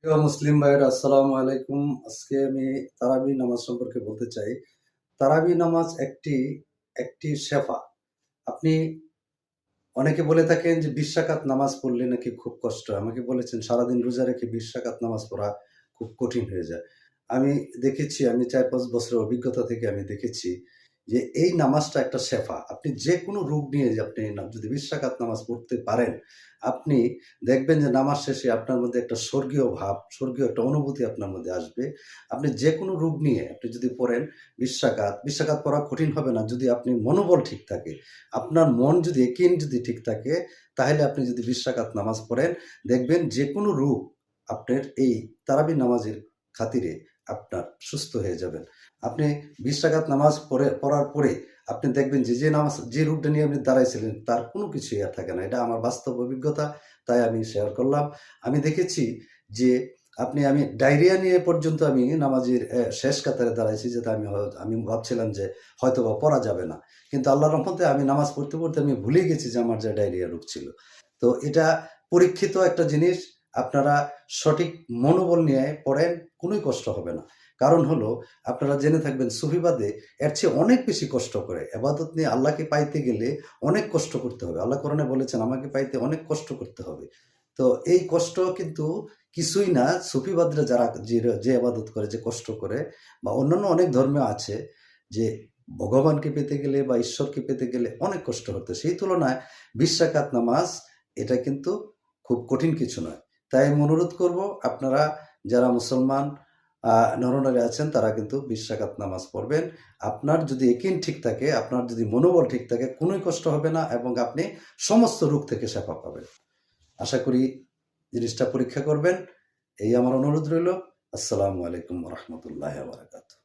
প্রিয় মুসলিম ভাইয়েরা আসসালামু আলাইকুম। আজকে আমি তারাবি নামাজ সম্পর্কে বলতে চাই। তারাবি নামাজ একটি একটি শেফা। আপনি অনেকে বলে থাকেন যে ২০ রাকাত নামাজ পড়লে নাকি খুব কষ্ট হয়। আমাকে বলেছেন সারাদিন রোজা রেখে ২০ রাকাত নামাজ পড়া খুব কঠিন হয়ে যায়। আমি দেখেছি, আমি ৪-৫ বছরের অভিজ্ঞতা থেকে আমি দেখেছি যে এই নামাজটা একটা শেফা। আপনি যেকোনো রোগ নিয়ে যে আপনি যদি ২০ রাকাত নামাজ পড়তে পারেন, আপনি দেখবেন যে নামাজ শেষে আপনার মধ্যে একটা স্বর্গীয় ভাব, স্বর্গীয় একটা অনুভূতি আপনার মধ্যে আসবে। আপনি যেকোনো রোগ নিয়ে আপনি যদি পড়েন ২০ রাকাত পড়া কঠিন হবে না যদি আপনি মনোবল ঠিক থাকে। আপনার মন যদি একিন যদি ঠিক থাকে, তাহলে আপনি যদি ২০ রাকাত নামাজ পড়েন, দেখবেন যেকোনো রোগ আপনার এই তারাবি নামাজের খাতিরে আপনার সুস্থ হয়ে যাবেন। আপনি ২০ রাকাত নামাজ পড়ার পরে আপনি দেখবেন যে নামাজ যে রোগটা নিয়ে আপনি দাঁড়াইছিলেন তার কোনো কিছুই আর থাকে না। এটা আমার বাস্তব অভিজ্ঞতা, তাই আমি শেয়ার করলাম। আমি দেখেছি যে আমি ডায়রিয়া নিয়ে পর্যন্ত আমি নামাজের শেষ কাতারে দাঁড়াইছি, যেটা আমি ভাবছিলাম যে হয়তোবা পড়া যাবে না। কিন্তু আল্লাহর রহমতে আমি নামাজ পড়তে, পড়তে আমি ভুলে গেছি যে আমার যে ডায়রিয়া রোগ ছিল। তো এটা পরীক্ষিত একটা জিনিস। আপনারা সঠিক মনোবল নিয়ে পড়েন, কোনোই কষ্ট হবে না। কারণ হলো, আপনারা জেনে থাকবেন সুফিবাদে এর চেয়ে অনেক বেশি কষ্ট করে। এবাদত নিয়ে আল্লাহকে পাইতে গেলে অনেক কষ্ট করতে হবে। আল্লাহ কোরআনে বলেছেন আমাকে পাইতে অনেক কষ্ট করতে হবে। তো এই কষ্ট কিন্তু কিছুই না। সুফিবাদরা যারা যে এবাদত করে, যে কষ্ট করে, বা অন্যান্য অনেক ধর্মে আছে যে ভগবানকে পেতে গেলে বা ঈশ্বরকে পেতে গেলে অনেক কষ্ট হতো। সেই তুলনায় ২০ রাকাত নামাজ এটা কিন্তু খুব কঠিন কিছু নয়। তাই আমি অনুরোধ করব, আপনারা যারা মুসলমান নরনারী আছেন তারা কিন্তু ২০ রাকাত নামাজ পড়বেন। আপনার যদি ইয়াকিন ঠিক থাকে, আপনার যদি মনোবল ঠিক থাকে, কোনোই কষ্ট হবে না এবং আপনি সমস্ত রোগ থেকে শেফা পাবেন। আশা করি জিনিসটা পরীক্ষা করবেন। এই আমার অনুরোধ রইল। আসসালামু আলাইকুম ওয়া রাহমাতুল্লাহি ওয়া বারাকাতুহু।